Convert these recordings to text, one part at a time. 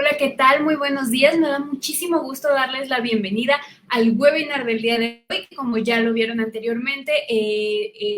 Hola, ¿qué tal? Muy buenos días. Me da muchísimo gusto darles la bienvenida al webinar del día de hoy, que como ya lo vieron anteriormente,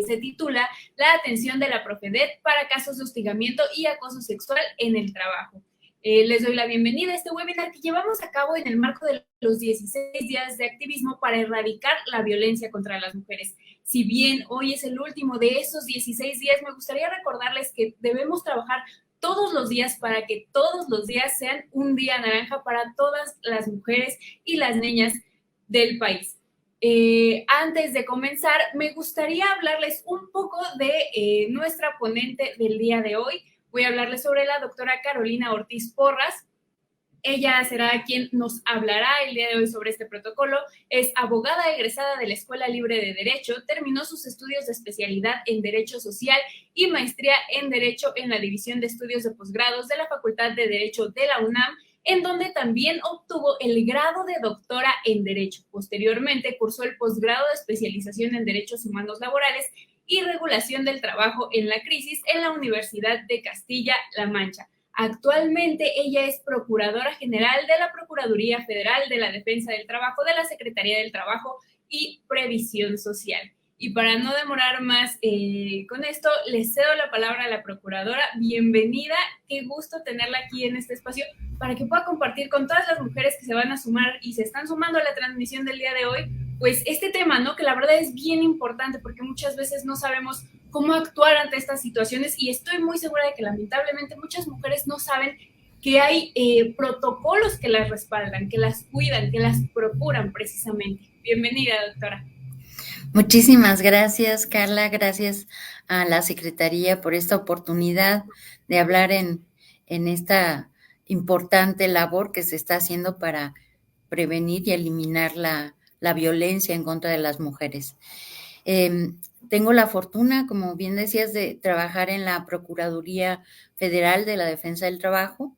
se titula La atención de la Profedet para casos de hostigamiento y acoso sexual en el trabajo. Les doy la bienvenida a este webinar que llevamos a cabo en el marco de los 16 días de activismo para erradicar la violencia contra las mujeres. Si bien hoy es el último de esos 16 días, me gustaría recordarles que debemos trabajar todos los días para que todos los días sean un día naranja para todas las mujeres y las niñas del país. Antes de comenzar, me gustaría hablarles un poco de nuestra ponente del día de hoy. Voy a hablarles sobre la doctora Carolina Ortiz Porras. Ella será quien nos hablará el día de hoy sobre este protocolo. Es abogada egresada de la Escuela Libre de Derecho, terminó sus estudios de especialidad en Derecho Social y maestría en Derecho en la División de Estudios de Posgrados de la Facultad de Derecho de la UNAM, en donde también obtuvo el grado de doctora en Derecho. Posteriormente cursó el posgrado de especialización en Derechos Humanos Laborales y Regulación del Trabajo en la Crisis en la Universidad de Castilla-La Mancha. Actualmente ella es Procuradora General de la Procuraduría Federal de la Defensa del Trabajo de la Secretaría del Trabajo y Previsión Social. Y para no demorar más con esto, les cedo la palabra a la Procuradora. Bienvenida, qué gusto tenerla aquí en este espacio para que pueda compartir con todas las mujeres que se van a sumar y se están sumando a la transmisión del día de hoy, pues este tema, ¿no? Que la verdad es bien importante porque muchas veces no sabemos cómo actuar ante estas situaciones y estoy muy segura de que lamentablemente muchas mujeres no saben que hay protocolos que las respaldan, que las cuidan, que las procuran precisamente. Bienvenida, doctora. Muchísimas gracias, Carla. Gracias a la Secretaría por esta oportunidad de hablar en esta importante labor que se está haciendo para prevenir y eliminar la violencia en contra de las mujeres. Tengo la fortuna, como bien decías, de trabajar en la Procuraduría Federal de la Defensa del Trabajo.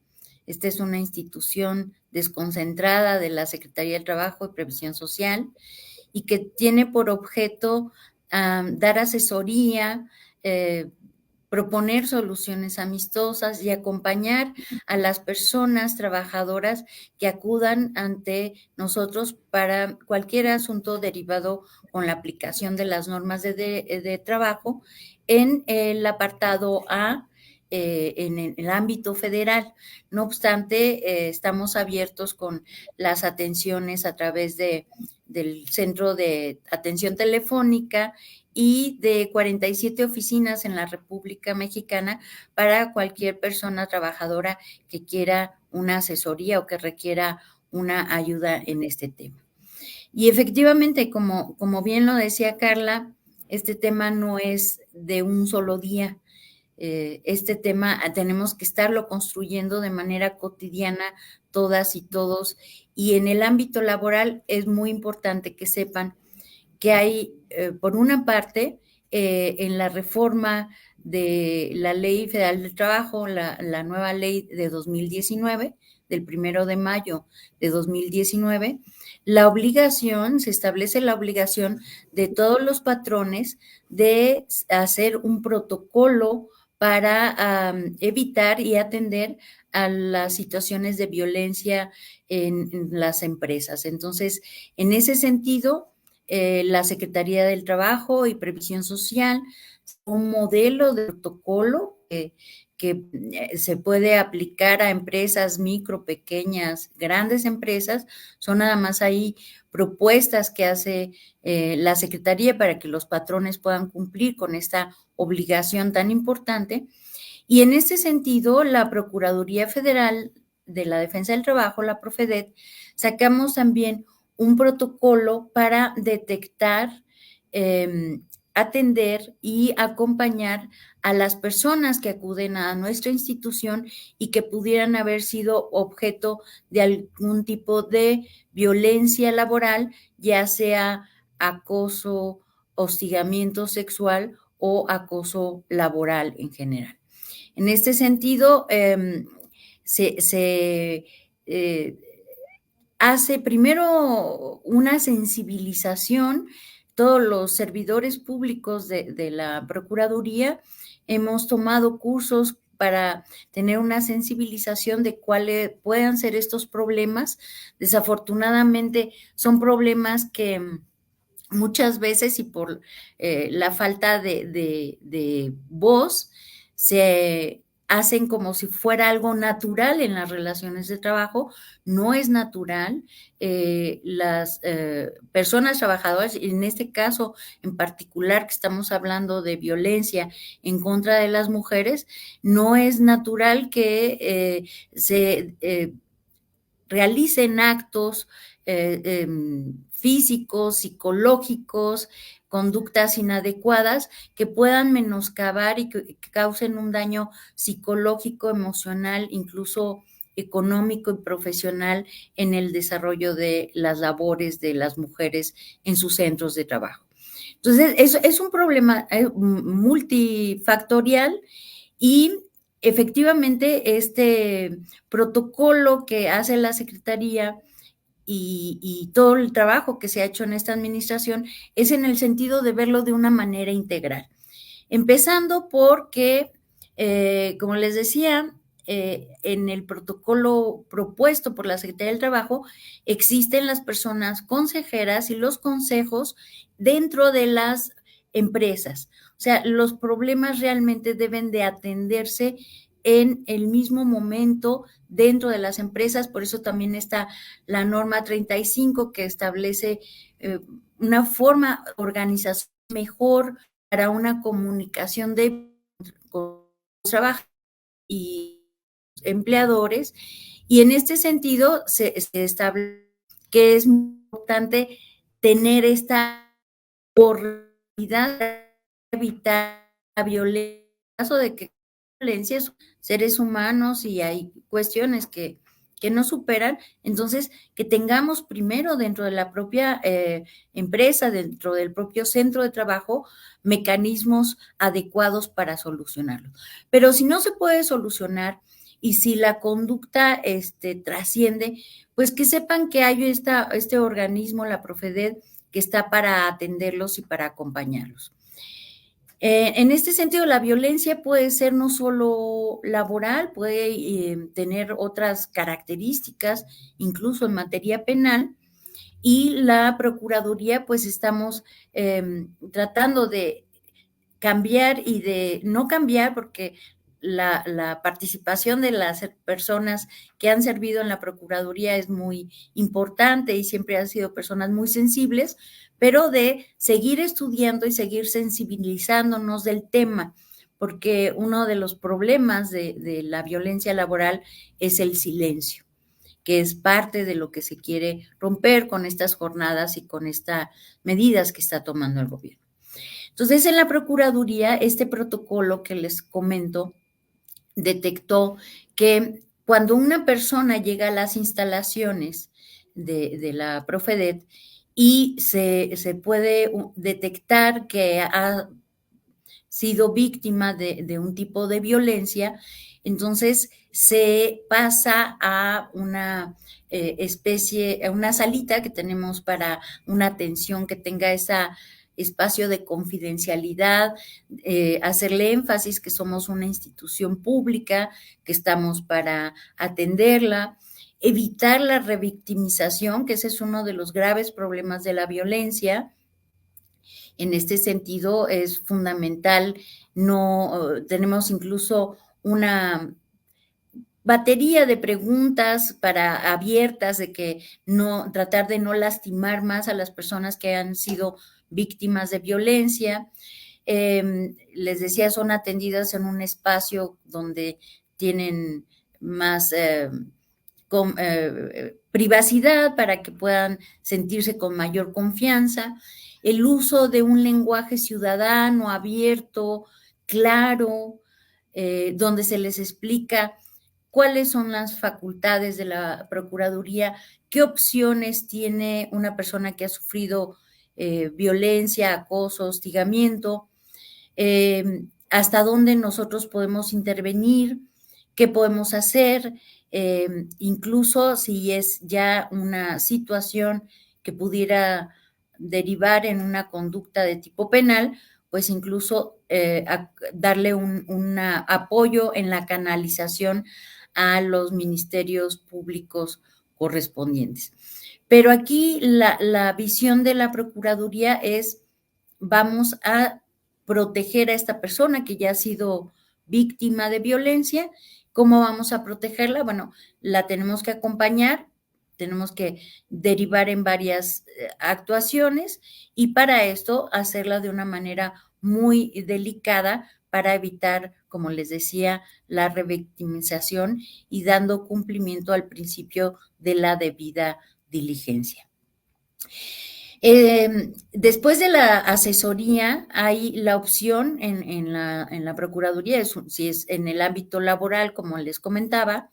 Esta es una institución desconcentrada de la Secretaría del Trabajo y Previsión Social y que tiene por objeto dar asesoría, proponer soluciones amistosas y acompañar a las personas trabajadoras que acudan ante nosotros para cualquier asunto derivado con la aplicación de las normas de trabajo en el apartado A, en el ámbito federal. No obstante, estamos abiertos con las atenciones a través del Centro de Atención Telefónica y de 47 oficinas en la República Mexicana para cualquier persona trabajadora que quiera una asesoría o que requiera una ayuda en este tema. Y efectivamente, como bien lo decía Carla, este tema no es de un solo día. Este tema tenemos que estarlo construyendo de manera cotidiana todas y todos. Y en el ámbito laboral es muy importante que sepan que hay, por una parte, en la reforma de la Ley Federal del Trabajo, la nueva ley de 2019, del 1 de mayo de 2019, se establece la obligación de todos los patrones de hacer un protocolo para evitar y atender a las situaciones de violencia en las empresas. Entonces, en ese sentido, la Secretaría del Trabajo y Previsión Social, un modelo de protocolo que se puede aplicar a empresas micro, pequeñas, grandes empresas. Son nada más ahí propuestas que hace la Secretaría para que los patrones puedan cumplir con esta obligación tan importante. Y en ese sentido, la Procuraduría Federal de la Defensa del Trabajo, la Profedet, sacamos también un protocolo para detectar, atender y acompañar a las personas que acuden a nuestra institución y que pudieran haber sido objeto de algún tipo de violencia laboral, ya sea acoso, hostigamiento sexual o acoso laboral en general. En este sentido, se hace primero una sensibilización. Todos los servidores públicos de la Procuraduría hemos tomado cursos para tener una sensibilización de cuáles puedan ser estos problemas. Desafortunadamente son problemas que muchas veces y por la falta de voz se hacen como si fuera algo natural en las relaciones de trabajo. No es natural. Las personas trabajadoras, en este caso en particular que estamos hablando de violencia en contra de las mujeres, no es natural que se realicen actos físicos, psicológicos, conductas inadecuadas que puedan menoscabar y que causen un daño psicológico, emocional, incluso económico y profesional en el desarrollo de las labores de las mujeres en sus centros de trabajo. Entonces, es un problema multifactorial y efectivamente este protocolo que hace la Secretaría y todo el trabajo que se ha hecho en esta administración es en el sentido de verlo de una manera integral. Empezando porque, como les decía, en el protocolo propuesto por la Secretaría del Trabajo existen las personas consejeras y los consejos dentro de las empresas. O sea, los problemas realmente deben de atenderse en el mismo momento dentro de las empresas. Por eso también está la norma 35 que establece una forma organización mejor para una comunicación de con los trabajadores y empleadores. Y en este sentido se establece que es muy importante tener esta oportunidad de evitar la violencia, en caso de que violencia es seres humanos y hay cuestiones que no superan, entonces que tengamos primero dentro de la propia empresa, dentro del propio centro de trabajo, mecanismos adecuados para solucionarlo. Pero si no se puede solucionar y si la conducta trasciende, pues que sepan que hay este organismo, la Profedet, que está para atenderlos y para acompañarlos. En este sentido, la violencia puede ser no solo laboral, puede tener otras características, incluso en materia penal, y la Procuraduría, pues estamos tratando de cambiar y de no cambiar, porque la participación de las personas que han servido en la Procuraduría es muy importante y siempre han sido personas muy sensibles, pero de seguir estudiando y seguir sensibilizándonos del tema, porque uno de los problemas de la violencia laboral es el silencio, que es parte de lo que se quiere romper con estas jornadas y con estas medidas que está tomando el gobierno. Entonces, en la Procuraduría, este protocolo que les comento detectó que cuando una persona llega a las instalaciones de la Profedet y se puede detectar que ha sido víctima de un tipo de violencia, entonces se pasa a una especie, a una salita que tenemos para una atención que tenga esa espacio de confidencialidad, hacerle énfasis que somos una institución pública, que estamos para atenderla, evitar la revictimización, que ese es uno de los graves problemas de la violencia. En este sentido es fundamental, no tenemos incluso una batería de preguntas para abiertas de que no tratar de no lastimar más a las personas que han sido víctimas de violencia. Les decía, son atendidas en un espacio donde tienen más privacidad para que puedan sentirse con mayor confianza. El uso de un lenguaje ciudadano, abierto, claro, donde se les explica cuáles son las facultades de la Procuraduría, qué opciones tiene una persona que ha sufrido violencia, acoso, hostigamiento, hasta dónde nosotros podemos intervenir, qué podemos hacer, incluso si es ya una situación que pudiera derivar en una conducta de tipo penal, pues incluso darle un apoyo en la canalización a los ministerios públicos correspondientes. Pero aquí la visión de la Procuraduría es, vamos a proteger a esta persona que ya ha sido víctima de violencia. ¿Cómo vamos a protegerla? Bueno, la tenemos que acompañar, tenemos que derivar en varias actuaciones y para esto hacerla de una manera muy delicada para evitar, como les decía, la revictimización y dando cumplimiento al principio de la debida diligencia. Después de la asesoría, hay la opción en la Procuraduría, si es en el ámbito laboral, como les comentaba,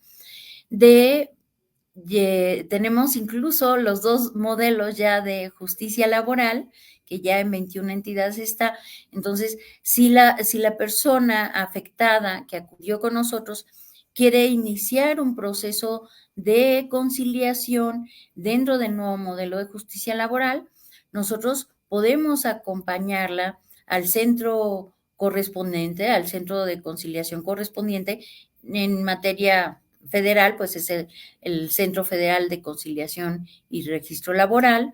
tenemos incluso los dos modelos ya de justicia laboral, que ya en 21 entidades está. Entonces, si la persona afectada que acudió con nosotros quiere iniciar un proceso de conciliación dentro del nuevo modelo de justicia laboral, nosotros podemos acompañarla al centro correspondiente, al centro de conciliación correspondiente en materia federal, pues es el Centro Federal de Conciliación y Registro Laboral,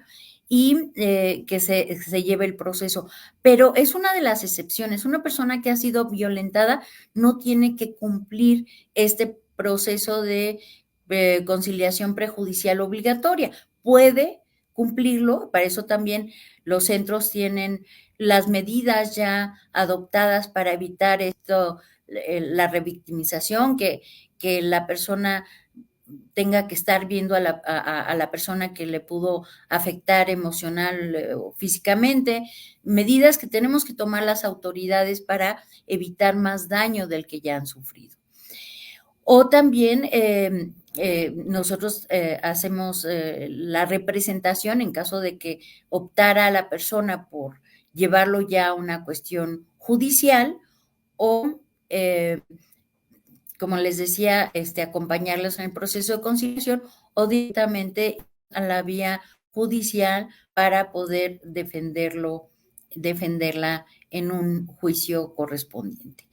y que se lleve el proceso. Pero es una de las excepciones. Una persona que ha sido violentada no tiene que cumplir este proceso de conciliación prejudicial obligatoria. Puede cumplirlo, para eso también los centros tienen las medidas ya adoptadas para evitar esto, la revictimización, que la persona tenga que estar viendo a la persona que le pudo afectar emocional o físicamente, medidas que tenemos que tomar las autoridades para evitar más daño del que ya han sufrido. O también nosotros hacemos la representación en caso de que optara la persona por llevarlo ya a una cuestión judicial o como les decía, acompañarlos en el proceso de conciliación o directamente a la vía judicial para poder defenderla en un juicio correspondiente.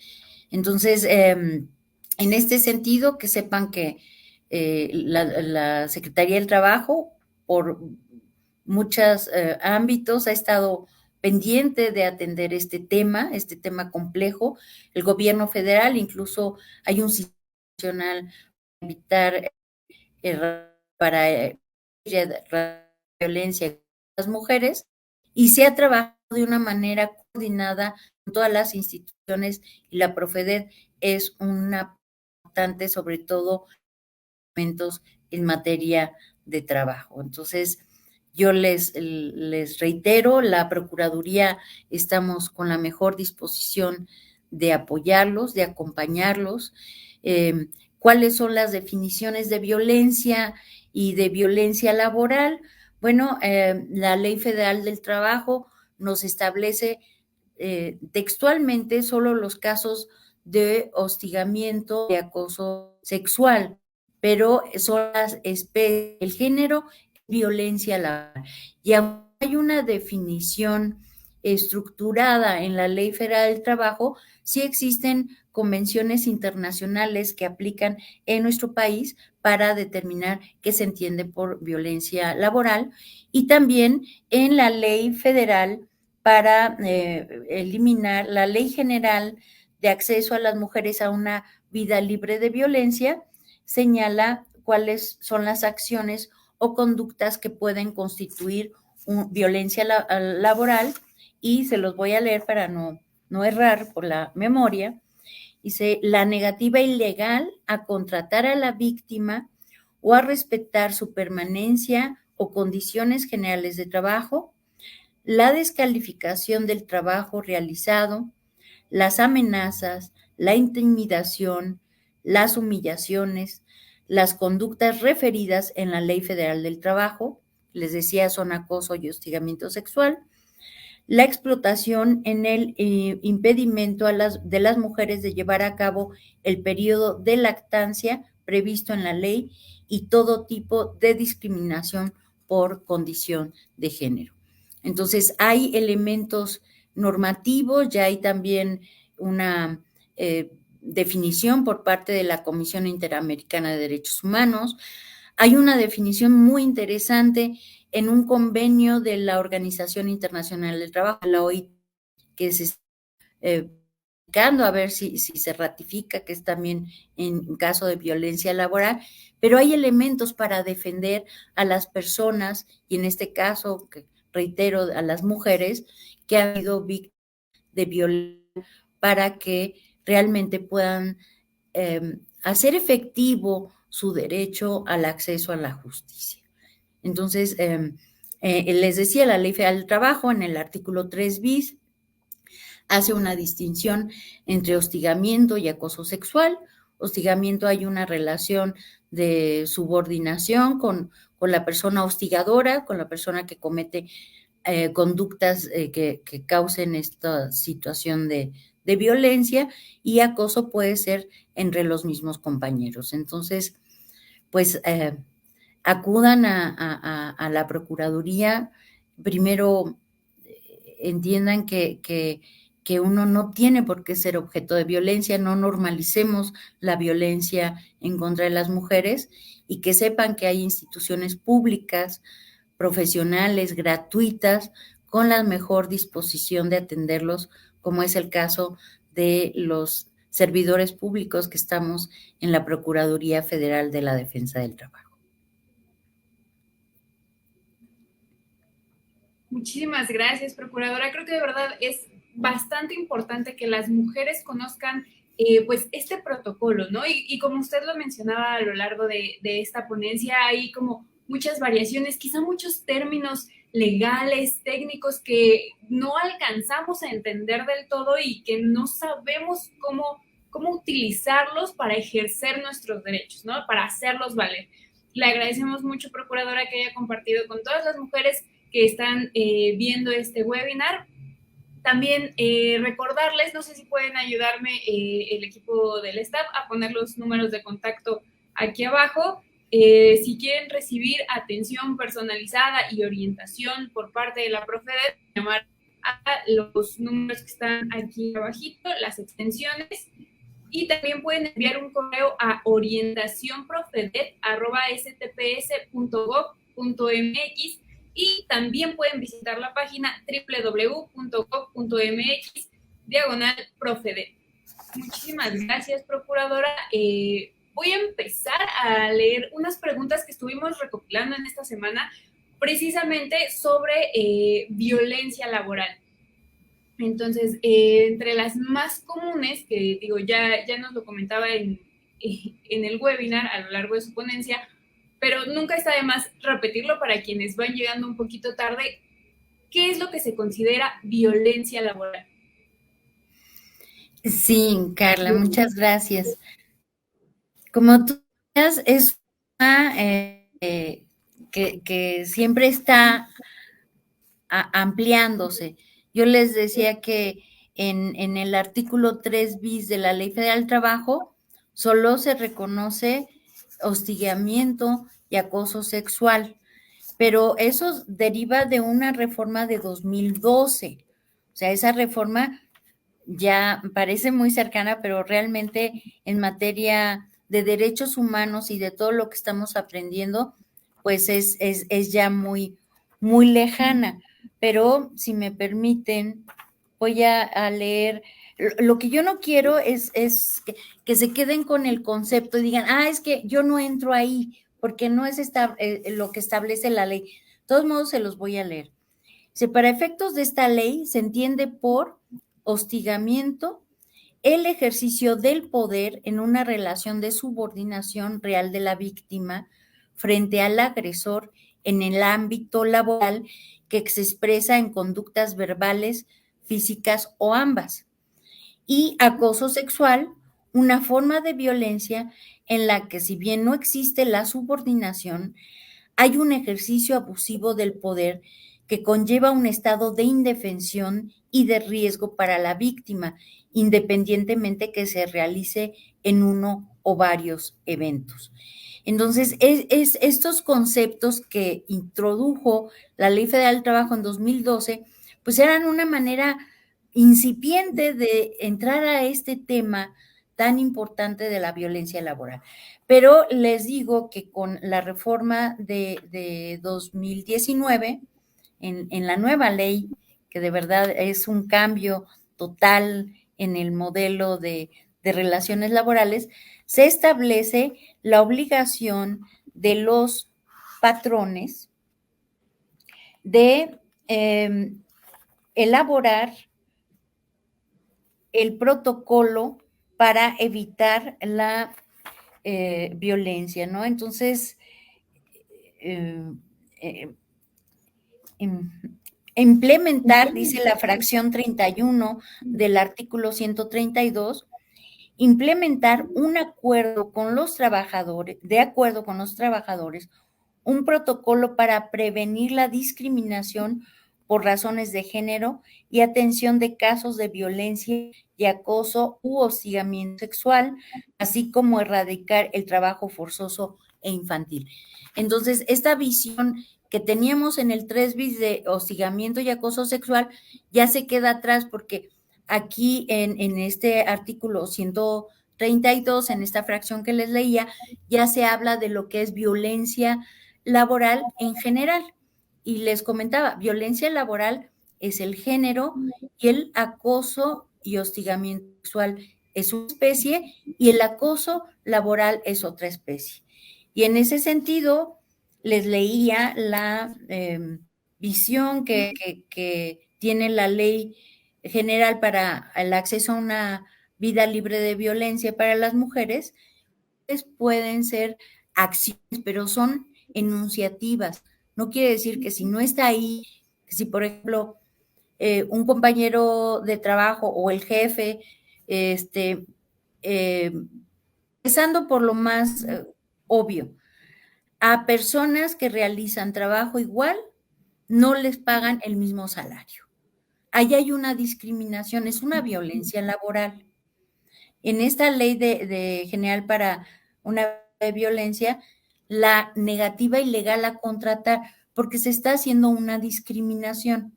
Entonces, en este sentido, que sepan que la Secretaría del Trabajo, por muchos ámbitos, ha estado pendiente de atender este tema complejo. El gobierno federal, incluso hay un sistema nacional para evitar para violencia contra las mujeres, y se ha trabajado de una manera coordinada con todas las instituciones, y la Profedet es una importante, sobre todo en materia de trabajo. Entonces, yo les reitero, la Procuraduría estamos con la mejor disposición de apoyarlos, de acompañarlos. ¿Cuáles son las definiciones de violencia y de violencia laboral? Bueno, la Ley Federal del Trabajo nos establece textualmente solo los casos de hostigamiento, de acoso sexual, pero son las especies, el género, violencia laboral. Y aunque hay una definición estructurada en la Ley Federal del Trabajo, sí existen convenciones internacionales que aplican en nuestro país para determinar qué se entiende por violencia laboral, y también en la Ley Federal para eliminar la Ley General de Acceso a las Mujeres a una Vida Libre de Violencia, señala cuáles son las acciones o conductas que pueden constituir violencia laboral, y se los voy a leer para no errar por la memoria. Dice: la negativa ilegal a contratar a la víctima o a respetar su permanencia o condiciones generales de trabajo, la descalificación del trabajo realizado, las amenazas, la intimidación, las humillaciones, las conductas referidas en la Ley Federal del Trabajo, les decía, son acoso y hostigamiento sexual, la explotación en el impedimento de las mujeres de llevar a cabo el periodo de lactancia previsto en la ley, y todo tipo de discriminación por condición de género. Entonces, hay elementos normativos, ya hay también una definición por parte de la Comisión Interamericana de Derechos Humanos. Hay una definición muy interesante en un convenio de la Organización Internacional del Trabajo, la OIT, que se está a ver si se ratifica, que es también en caso de violencia laboral, pero hay elementos para defender a las personas, y en este caso, que reitero, a las mujeres que han sido víctimas de violencia, para que realmente puedan hacer efectivo su derecho al acceso a la justicia. Entonces, les decía, la Ley Federal del Trabajo en el artículo 3 bis hace una distinción entre hostigamiento y acoso sexual. Hostigamiento, hay una relación de subordinación con la persona hostigadora, con la persona que comete conductas que causen esta situación de violencia, y acoso puede ser entre los mismos compañeros. Entonces, pues acudan a la Procuraduría. Primero, entiendan que uno no tiene por qué ser objeto de violencia, no normalicemos la violencia en contra de las mujeres, y que sepan que hay instituciones públicas, profesionales, gratuitas, con la mejor disposición de atenderlos, como es el caso de los servidores públicos que estamos en la Procuraduría Federal de la Defensa del Trabajo. Muchísimas gracias, procuradora. Creo que de verdad es bastante importante que las mujeres conozcan pues este protocolo, ¿no? Y como usted lo mencionaba a lo largo de esta ponencia, hay como muchas variaciones, quizá muchos términos legales, técnicos que no alcanzamos a entender del todo y que no sabemos cómo utilizarlos para ejercer nuestros derechos, ¿no? Para hacerlos valer. Le agradecemos mucho, procuradora, que haya compartido con todas las mujeres que están viendo este webinar. También recordarles, no sé si pueden ayudarme el equipo del staff a poner los números de contacto aquí abajo. Si quieren recibir atención personalizada y orientación por parte de la Profedet, llamar a los números que están aquí abajito, las extensiones, y también pueden enviar un correo a orientacionprofedet@stps.gov.mx, y también pueden visitar la página www.gov.mx/Profedet. Muchísimas gracias, procuradora. Voy a empezar a leer unas preguntas que estuvimos recopilando en esta semana, precisamente sobre violencia laboral. Entonces, entre las más comunes, que digo, ya nos lo comentaba en el webinar a lo largo de su ponencia, pero nunca está de más repetirlo para quienes van llegando un poquito tarde. ¿Qué es lo que se considera violencia laboral? Sí, Carla, muchas gracias. Como tú decías, es una que siempre está ampliándose. Yo les decía que en el artículo 3 bis de la Ley Federal del Trabajo solo se reconoce hostigamiento y acoso sexual, pero eso deriva de una reforma de 2012. O sea, esa reforma ya parece muy cercana, pero realmente en materia de derechos humanos y de todo lo que estamos aprendiendo, pues es ya muy, muy lejana. Pero si me permiten, voy a leer. Lo que yo no quiero es que se queden con el concepto y digan, es que yo no entro ahí, porque no es lo que establece la ley. De todos modos, se los voy a leer. Para efectos de esta ley, se entiende por hostigamiento el ejercicio del poder en una relación de subordinación real de la víctima frente al agresor en el ámbito laboral, que se expresa en conductas verbales, físicas o ambas. Y acoso sexual, una forma de violencia en la que, si bien no existe la subordinación, hay un ejercicio abusivo del poder que conlleva un estado de indefensión y de riesgo para la víctima, independientemente que se realice en uno o varios eventos. Entonces, estos conceptos que introdujo la Ley Federal del Trabajo en 2012, pues eran una manera incipiente de entrar a este tema tan importante de la violencia laboral. Pero les digo que con la reforma de 2019, en la nueva ley, que de verdad es un cambio total en el modelo de relaciones laborales, se establece la obligación de los patrones de elaborar el protocolo para evitar la violencia, ¿no? Entonces, eh, eh, implementar, dice la fracción 31 del artículo 132, implementar un acuerdo con los trabajadores, de acuerdo con los trabajadores, un protocolo para prevenir la discriminación por razones de género y atención de casos de violencia y acoso u hostigamiento sexual, así como erradicar el trabajo forzoso e infantil. Entonces, esta visión que teníamos en el 3 bis de hostigamiento y acoso sexual ya se queda atrás porque aquí en este artículo 132, en esta fracción que les leía, ya se habla de lo que es violencia laboral en general. Y les comentaba, violencia laboral es el género y el acoso y hostigamiento sexual es una especie y el acoso laboral es otra especie. Y en ese sentido, les leía la visión que tiene la ley general para el acceso a una vida libre de violencia para las mujeres, pueden ser acciones, pero son enunciativas. No quiere decir que si no está ahí, que si por ejemplo un compañero de trabajo o el jefe, empezando por lo más obvio, a personas que realizan trabajo igual, no les pagan el mismo salario. Ahí hay una discriminación, es una violencia laboral. En esta ley de general para una violencia, la negativa ilegal a contratar, porque se está haciendo una discriminación.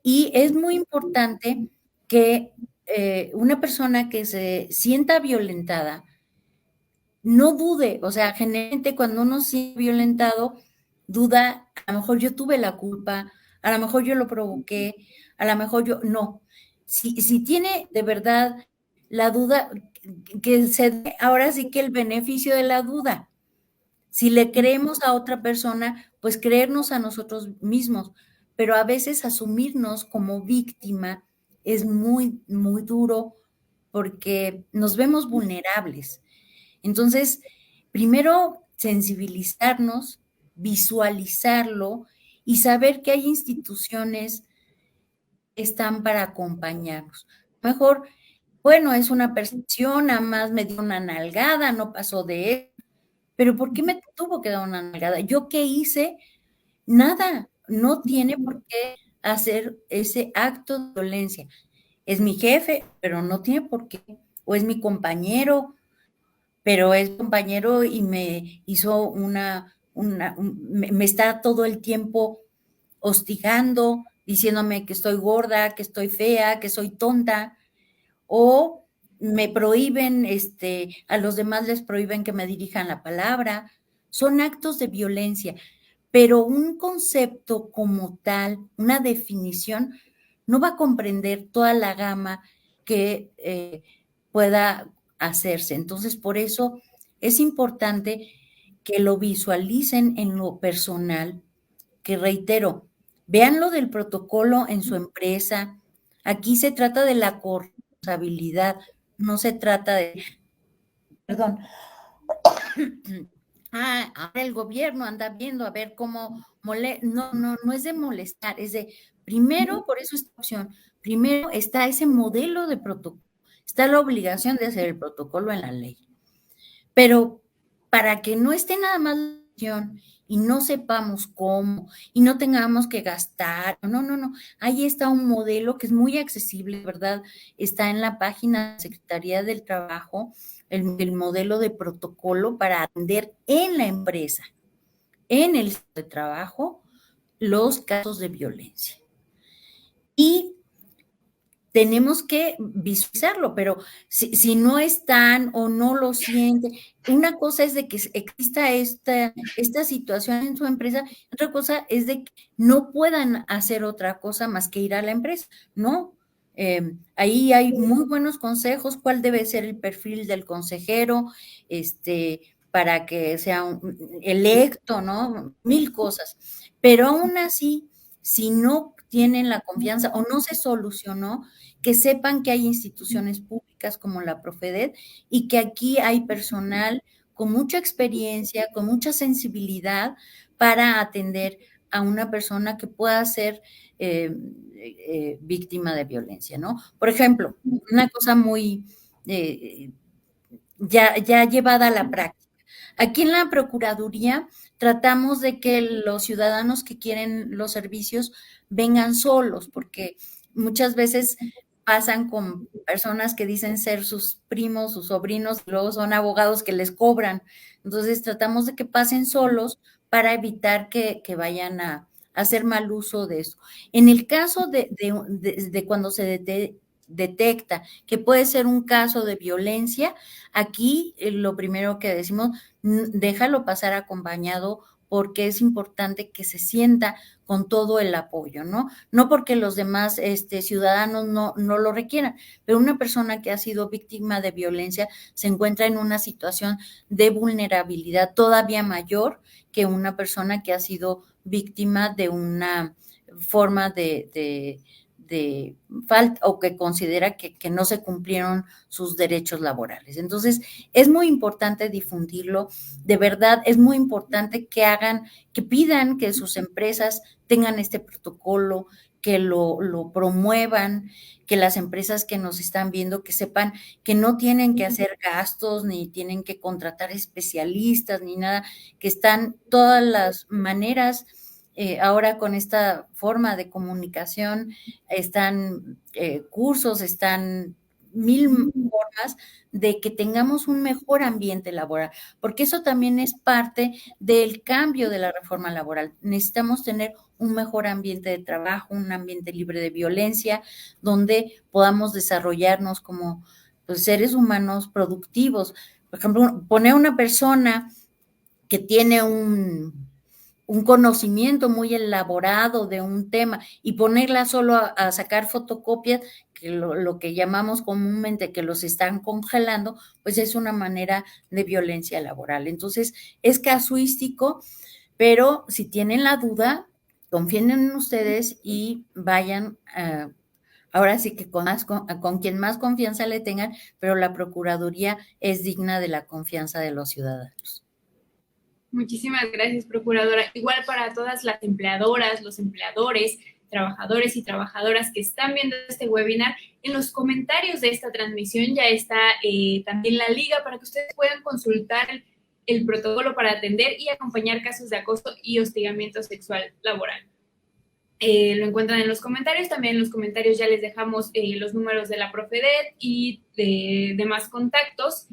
Y es muy importante que una persona que se sienta violentada no dude, o sea, generalmente cuando uno se siente violentado, duda, a lo mejor yo tuve la culpa, a lo mejor yo lo provoqué, a lo mejor yo, no. Si tiene de verdad la duda, que se dé ahora sí que el beneficio de la duda. Si le creemos a otra persona, pues creernos a nosotros mismos, pero a veces asumirnos como víctima es muy, muy duro porque nos vemos vulnerables. Entonces, primero sensibilizarnos, visualizarlo y saber que hay instituciones que están para acompañarnos. Mejor, bueno, es una percepción, nada más me dio una nalgada, no pasó de él, pero ¿por qué me tuvo que dar una nalgada? ¿Yo qué hice? Nada, no tiene por qué hacer ese acto de violencia. Es mi jefe, pero no tiene por qué. O es mi compañero, pero es compañero y me hizo me está todo el tiempo hostigando, diciéndome que estoy gorda, que estoy fea, que soy tonta, o me prohíben, a los demás les prohíben que me dirijan la palabra. Son actos de violencia, pero un concepto como tal, una definición, no va a comprender toda la gama que pueda hacerse. Entonces, por eso es importante que lo visualicen en lo personal, que reitero, vean lo del protocolo en su empresa. Aquí se trata de la corresponsabilidad, no se trata de, perdón, ahora el gobierno anda viendo a ver cómo no es de molestar, es de, primero, por eso esta opción, primero está ese modelo de protocolo, está la obligación de hacer el protocolo en la ley, pero para que no esté nada más la opción y no sepamos cómo y no tengamos que gastar, no, ahí está un modelo que es muy accesible, ¿verdad? Está en la página de la Secretaría del Trabajo, el modelo de protocolo para atender en la empresa, en el centro de trabajo, los casos de violencia. Y tenemos que visualizarlo, pero si no están o no lo sienten, una cosa es de que exista esta situación en su empresa, otra cosa es de que no puedan hacer otra cosa más que ir a la empresa, ¿no? Ahí hay muy buenos consejos, cuál debe ser el perfil del consejero, para que sea electo, ¿no? Mil cosas. Pero aún así, si no tienen la confianza o no se solucionó, que sepan que hay instituciones públicas como la Profedet y que aquí hay personal con mucha experiencia, con mucha sensibilidad para atender a una persona que pueda ser víctima de violencia, ¿no? Por ejemplo, una cosa muy ya llevada a la práctica. Aquí en la Procuraduría tratamos de que los ciudadanos que quieren los servicios vengan solos, porque muchas veces pasan con personas que dicen ser sus primos, sus sobrinos, luego son abogados que les cobran. Entonces tratamos de que pasen solos para evitar que vayan a hacer mal uso de eso. En el caso de cuando se detecta que puede ser un caso de violencia, aquí lo primero que decimos, déjalo pasar acompañado porque es importante que se sienta con todo el apoyo, ¿no? No porque los demás ciudadanos no lo requieran, pero una persona que ha sido víctima de violencia se encuentra en una situación de vulnerabilidad todavía mayor que una persona que ha sido víctima de una forma de falta o que considera que no se cumplieron sus derechos laborales. Entonces, es muy importante difundirlo, de verdad, es muy importante que pidan que sus empresas tengan este protocolo, que lo promuevan, que las empresas que nos están viendo que sepan que no tienen que hacer gastos, ni tienen que contratar especialistas, ni nada, que están todas las maneras ahora con esta forma de comunicación, están cursos, están mil formas de que tengamos un mejor ambiente laboral, porque eso también es parte del cambio de la reforma laboral. Necesitamos tener un mejor ambiente de trabajo, un ambiente libre de violencia, donde podamos desarrollarnos como pues, seres humanos productivos. Por ejemplo, poner a una persona que tiene un conocimiento muy elaborado de un tema y ponerla solo a sacar fotocopias, que lo que llamamos comúnmente que los están congelando, pues es una manera de violencia laboral. Entonces, es casuístico, pero si tienen la duda, confíen en ustedes y vayan ahora sí que con quien más confianza le tengan, pero la Procuraduría es digna de la confianza de los ciudadanos. Muchísimas gracias, procuradora. Igual para todas las empleadoras, los empleadores, trabajadores y trabajadoras que están viendo este webinar, en los comentarios de esta transmisión ya está también la liga para que ustedes puedan consultar el protocolo para atender y acompañar casos de acoso y hostigamiento sexual laboral. Lo encuentran en los comentarios, también en los comentarios ya les dejamos los números de la Profedet y de demás contactos.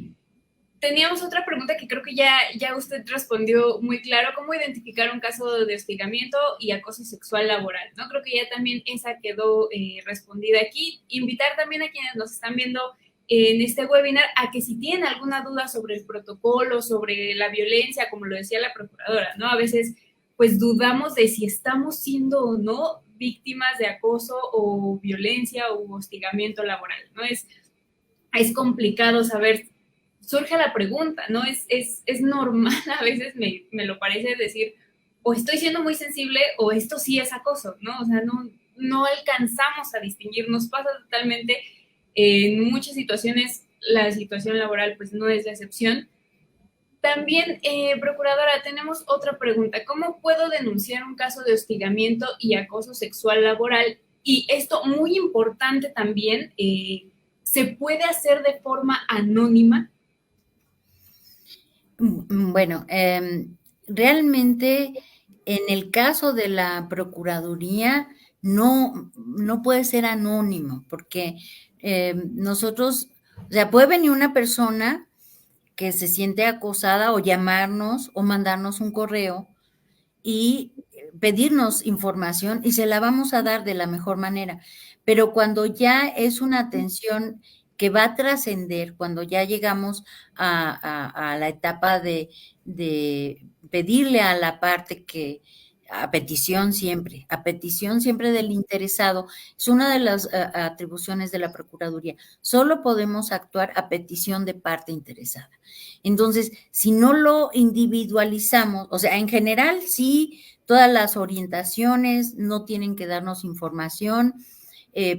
Teníamos otra pregunta que creo que ya usted respondió muy claro, ¿cómo identificar un caso de hostigamiento y acoso sexual laboral? ¿No? Creo que ya también esa quedó respondida aquí. Invitar también a quienes nos están viendo en este webinar a que si tienen alguna duda sobre el protocolo, sobre la violencia, como lo decía la procuradora, ¿no? A veces pues dudamos de si estamos siendo o no víctimas de acoso o violencia o hostigamiento laboral, ¿no? Es complicado saber, surge la pregunta, ¿no? Es normal, a veces me lo parece decir, o estoy siendo muy sensible o esto sí es acoso, ¿no? O sea, no alcanzamos a distinguir, nos pasa totalmente en muchas situaciones, la situación laboral pues no es la excepción. También, procuradora, tenemos otra pregunta. ¿Cómo puedo denunciar un caso de hostigamiento y acoso sexual laboral? Y esto, muy importante también, ¿se puede hacer de forma anónima? Bueno, realmente en el caso de la Procuraduría no puede ser anónimo, porque nosotros, o sea, puede venir una persona que se siente acosada o llamarnos o mandarnos un correo y pedirnos información y se la vamos a dar de la mejor manera. Pero cuando ya es una atención que va a trascender, cuando ya llegamos a la etapa de pedirle a la parte que, a petición siempre del interesado, es una de las atribuciones de la Procuraduría. Solo podemos actuar a petición de parte interesada. Entonces, si no lo individualizamos, o sea, en general sí, todas las orientaciones no tienen que darnos información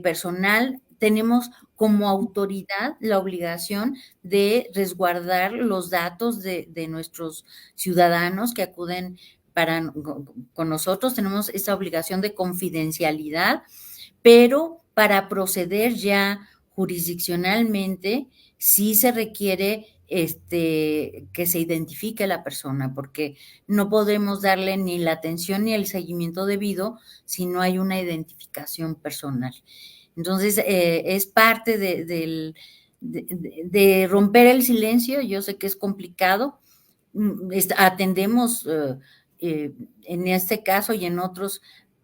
personal, tenemos como autoridad la obligación de resguardar los datos de nuestros ciudadanos que acuden con nosotros, tenemos esa obligación de confidencialidad, pero para proceder ya jurisdiccionalmente sí se requiere que se identifique la persona, porque no podemos darle ni la atención ni el seguimiento debido si no hay una identificación personal. Entonces, es parte de romper el silencio. Yo sé que es complicado. Atendemos en este caso y en otros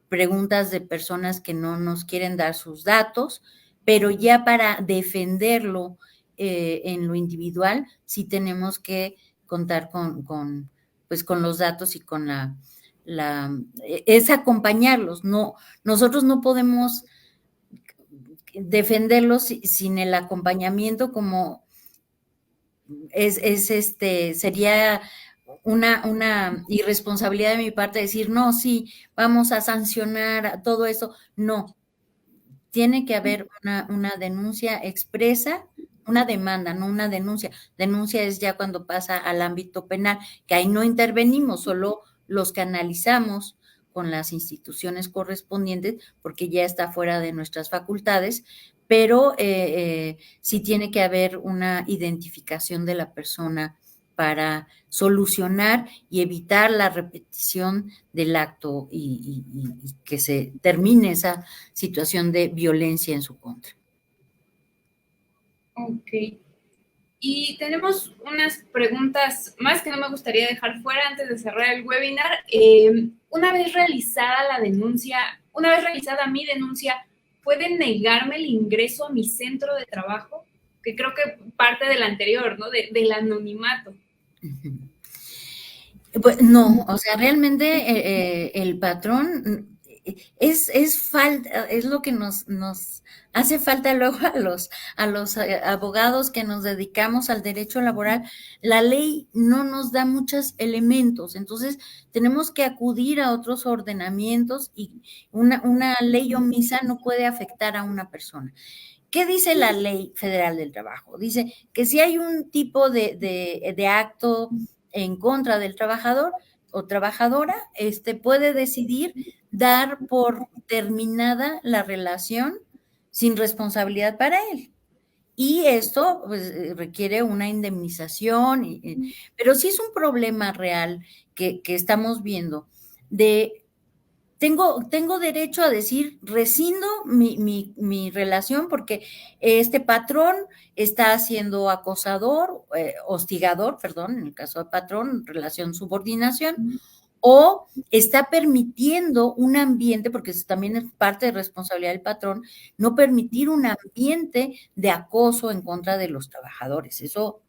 preguntas de personas que no nos quieren dar sus datos, pero ya para defenderlo en lo individual, sí tenemos que contar pues con los datos y con es acompañarlos. No, nosotros no podemos defenderlos sin el acompañamiento, como sería una irresponsabilidad de mi parte decir, no, sí, vamos a sancionar todo eso. No, tiene que haber una denuncia expresa, una demanda, no una denuncia. Denuncia es ya cuando pasa al ámbito penal, que ahí no intervenimos, solo los canalizamos con las instituciones correspondientes, porque ya está fuera de nuestras facultades, pero sí tiene que haber una identificación de la persona para solucionar y evitar la repetición del acto y que se termine esa situación de violencia en su contra. Ok. Y tenemos unas preguntas más que no me gustaría dejar fuera antes de cerrar el webinar. Una vez realizada mi denuncia, ¿pueden negarme el ingreso a mi centro de trabajo? Que creo que parte del anterior, ¿no? Del anonimato. Pues no, o sea, realmente el patrón es lo que nos hace falta luego a los abogados que nos dedicamos al derecho laboral. La ley no nos da muchos elementos, entonces tenemos que acudir a otros ordenamientos y una ley omisa no puede afectar a una persona. ¿Qué dice la Ley Federal del Trabajo? Dice que si hay un tipo de acto en contra del trabajador o trabajadora, puede decidir dar por terminada la relación sin responsabilidad para él. Y esto pues, requiere una indemnización, pero sí es un problema real que estamos viendo de tengo derecho a decir, rescindo mi relación porque este patrón está siendo acosador, hostigador, perdón, en el caso de patrón, relación subordinación, o está permitiendo un ambiente, porque eso también es parte de responsabilidad del patrón, no permitir un ambiente de acoso en contra de los trabajadores. Eso,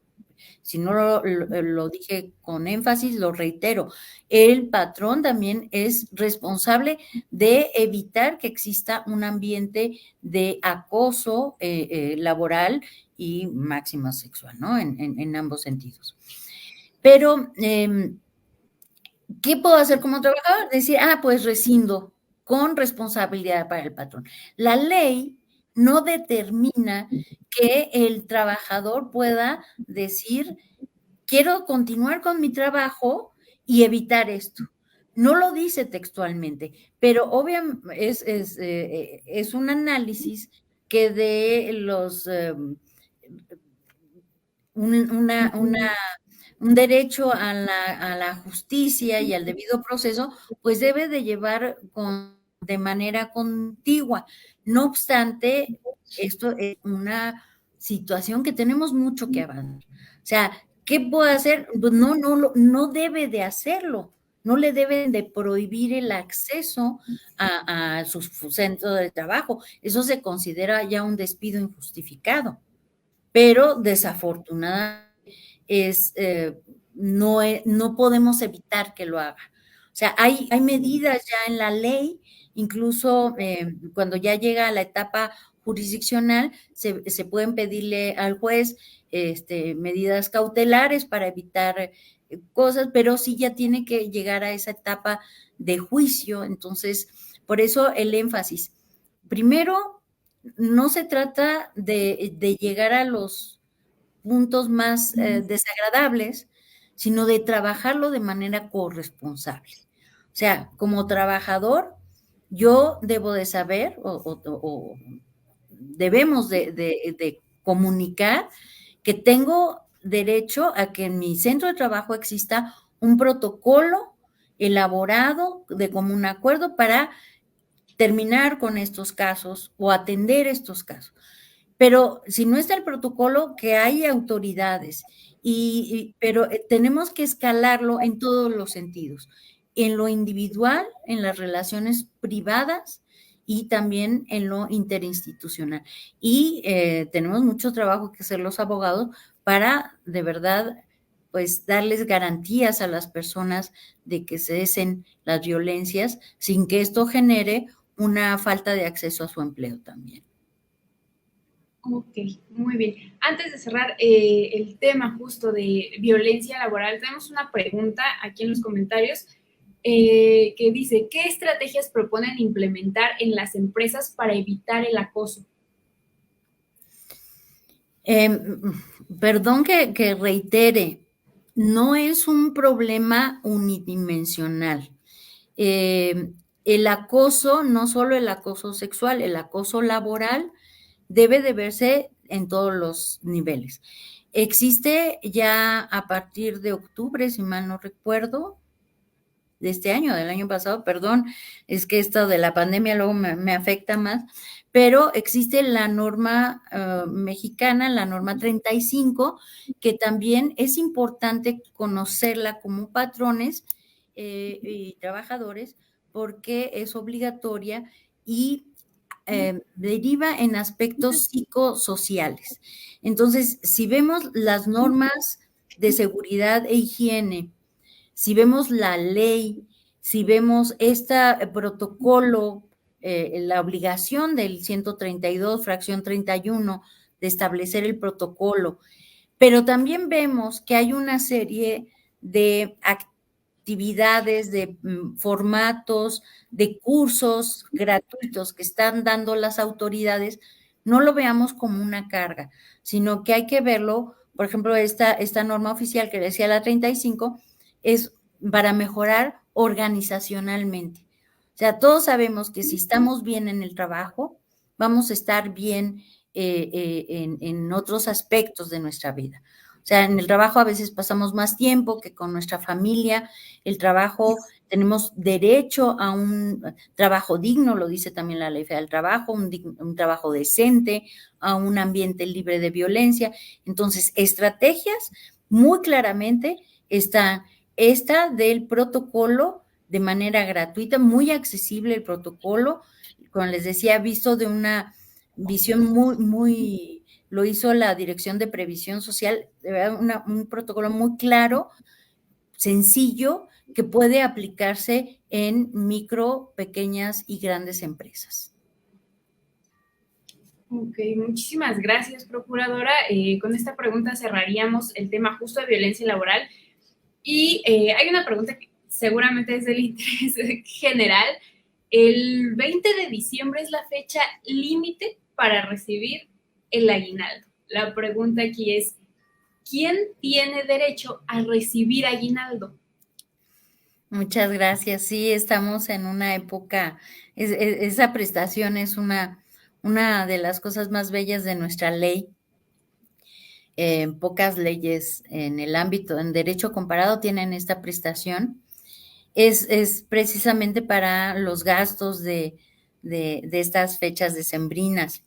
si no lo dije con énfasis, lo reitero, el patrón también es responsable de evitar que exista un ambiente de acoso laboral y máxima sexual, ¿no? En ambos sentidos. Pero, ¿qué puedo hacer como trabajador? Decir, pues rescindo con responsabilidad para el patrón. La ley no determina que el trabajador pueda decir, quiero continuar con mi trabajo y evitar esto. No lo dice textualmente, pero obviamente es un análisis que de los un derecho a la justicia y al debido proceso, pues debe de llevar de manera contigua. No obstante, esto es una situación que tenemos mucho que avanzar. O sea, ¿qué puedo hacer? Pues no debe de hacerlo. no le deben de prohibir el acceso a su centro de trabajo. Eso se considera ya un despido injustificado, pero desafortunadamente no podemos evitar que lo haga. O sea, hay medidas ya en la ley, incluso cuando ya llega a la etapa jurisdiccional, se pueden pedirle al juez medidas cautelares para evitar cosas, pero sí ya tiene que llegar a esa etapa de juicio. Entonces, por eso el énfasis. Primero, no se trata de llegar a los puntos más desagradables, sino de trabajarlo de manera corresponsable. O sea, como trabajador, yo debo de saber o debemos de comunicar que tengo derecho a que en mi centro de trabajo exista un protocolo elaborado de común acuerdo para terminar con estos casos o atender estos casos. Pero si no está el protocolo, que hay autoridades, pero tenemos que escalarlo en todos los sentidos, en lo individual, en las relaciones privadas y también en lo interinstitucional. Y tenemos mucho trabajo que hacer los abogados para, de verdad, pues darles garantías a las personas de que cesen las violencias sin que esto genere una falta de acceso a su empleo también. Ok, muy bien. Antes de cerrar el tema justo de violencia laboral, tenemos una pregunta aquí en los comentarios que dice, ¿qué estrategias proponen implementar en las empresas para evitar el acoso? Perdón que reitere, no es un problema unidimensional. El acoso, no solo el acoso sexual, el acoso laboral debe de verse en todos los niveles. Existe ya a partir de octubre, si mal no recuerdo, de este año, del año pasado, perdón, es que esto de la pandemia luego me afecta más, pero existe la norma mexicana, la norma 35, que también es importante conocerla como patrones y trabajadores, porque es obligatoria y deriva en aspectos psicosociales. Entonces, si vemos las normas de seguridad e higiene, si vemos la ley, si vemos este protocolo, la obligación del 132, fracción 31, de establecer el protocolo, pero también vemos que hay una serie de actividades, de formatos, de cursos gratuitos que están dando las autoridades, no lo veamos como una carga, sino que hay que verlo, por ejemplo, esta norma oficial que decía la 35, es para mejorar organizacionalmente. O sea, todos sabemos que si estamos bien en el trabajo, vamos a estar bien en otros aspectos de nuestra vida. O sea, en el trabajo a veces pasamos más tiempo que con nuestra familia. El trabajo, tenemos derecho a un trabajo digno, lo dice también la Ley Federal del Trabajo, un trabajo decente, a un ambiente libre de violencia. Entonces, estrategias muy claramente están esta del protocolo de manera gratuita, muy accesible el protocolo, como les decía, visto de una visión muy, lo hizo la Dirección de Previsión Social, de verdad, un protocolo muy claro, sencillo, que puede aplicarse en micro, pequeñas y grandes empresas. Ok, muchísimas gracias, procuradora. Con esta pregunta cerraríamos el tema justo de violencia laboral. Y hay una pregunta que seguramente es del interés general. El 20 de diciembre es la fecha límite para recibir el aguinaldo. La pregunta aquí es, ¿quién tiene derecho a recibir aguinaldo? Muchas gracias. Sí, estamos en una época, esa prestación es una de las cosas más bellas de nuestra ley. Pocas leyes en el ámbito, en derecho comparado, tienen esta prestación. Es precisamente para los gastos de estas fechas decembrinas.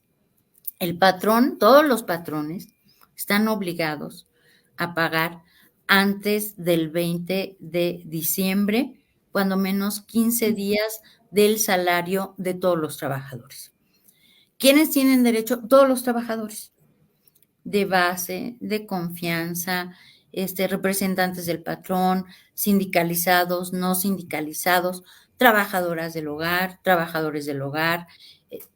El patrón, todos los patrones están obligados a pagar antes del 20 de diciembre cuando menos 15 días del salario de todos los trabajadores. ¿Quiénes tienen derecho? Todos los trabajadores de base, de confianza, representantes del patrón, sindicalizados, no sindicalizados, trabajadoras del hogar, trabajadores del hogar,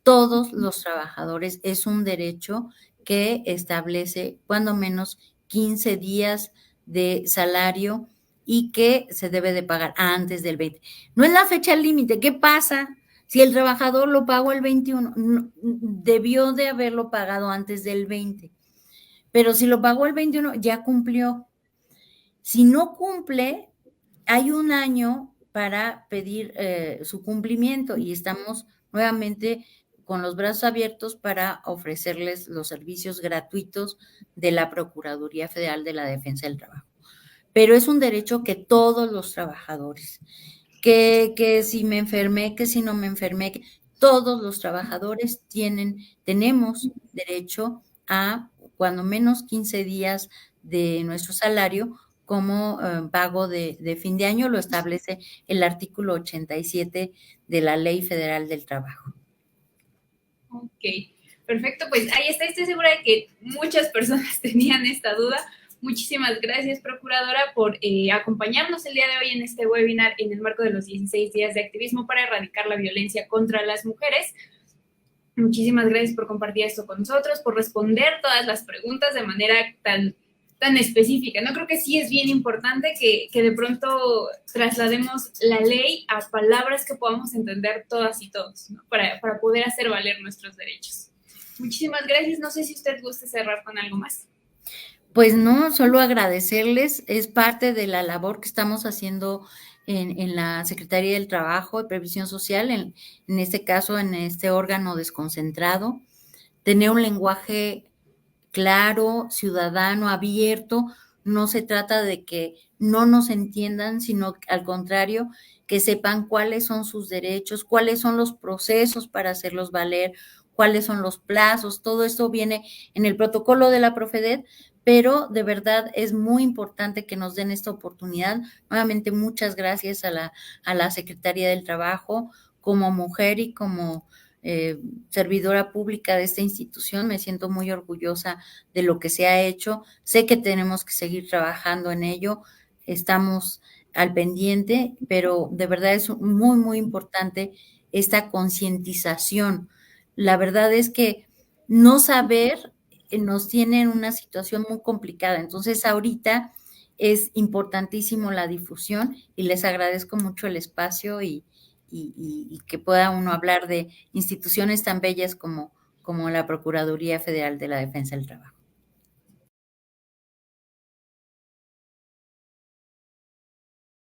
todos los trabajadores. Es un derecho que establece cuando menos 15 días de salario y que se debe de pagar antes del 20. No es la fecha límite. ¿Qué pasa si el trabajador lo pagó el 21? No, debió de haberlo pagado antes del 20. Pero si lo pagó el 21, ya cumplió. Si no cumple, hay un año para pedir su cumplimiento y estamos nuevamente con los brazos abiertos para ofrecerles los servicios gratuitos de la Procuraduría Federal de la Defensa del Trabajo. Pero es un derecho que todos los trabajadores, que si me enfermé, que si no me enfermé, todos los trabajadores tenemos derecho a cuando menos 15 días de nuestro salario como pago de fin de año, lo establece el artículo 87 de la Ley Federal del Trabajo. Ok, perfecto, pues ahí está, estoy segura de que muchas personas tenían esta duda. Muchísimas gracias, Procuradora, por acompañarnos el día de hoy en este webinar en el marco de los 16 días de activismo para erradicar la violencia contra las mujeres. Muchísimas gracias por compartir esto con nosotros, por responder todas las preguntas de manera tan específica, ¿no? Creo que sí es bien importante que de pronto traslademos la ley a palabras que podamos entender todas y todos, ¿no? Para poder hacer valer nuestros derechos. Muchísimas gracias. No sé si usted gusta cerrar con algo más. Pues no, solo agradecerles, es parte de la labor que estamos haciendo en la Secretaría del Trabajo y Previsión Social, en este caso, en este órgano desconcentrado, tener un lenguaje claro, ciudadano, abierto. No se trata de que no nos entiendan, sino al contrario, que sepan cuáles son sus derechos, cuáles son los procesos para hacerlos valer, cuáles son los plazos. Todo esto viene en el protocolo de la Profedet, pero de verdad es muy importante que nos den esta oportunidad. Nuevamente, muchas gracias a la Secretaría del Trabajo. Como mujer y como servidora pública de esta institución, me siento muy orgullosa de lo que se ha hecho. Sé que tenemos que seguir trabajando en ello, estamos al pendiente, pero de verdad es muy, muy importante esta concientización. La verdad es que no saber nos tiene en una situación muy complicada. Entonces, ahorita es importantísimo la difusión y les agradezco mucho el espacio y que pueda uno hablar de instituciones tan bellas como la Procuraduría Federal de la Defensa del Trabajo.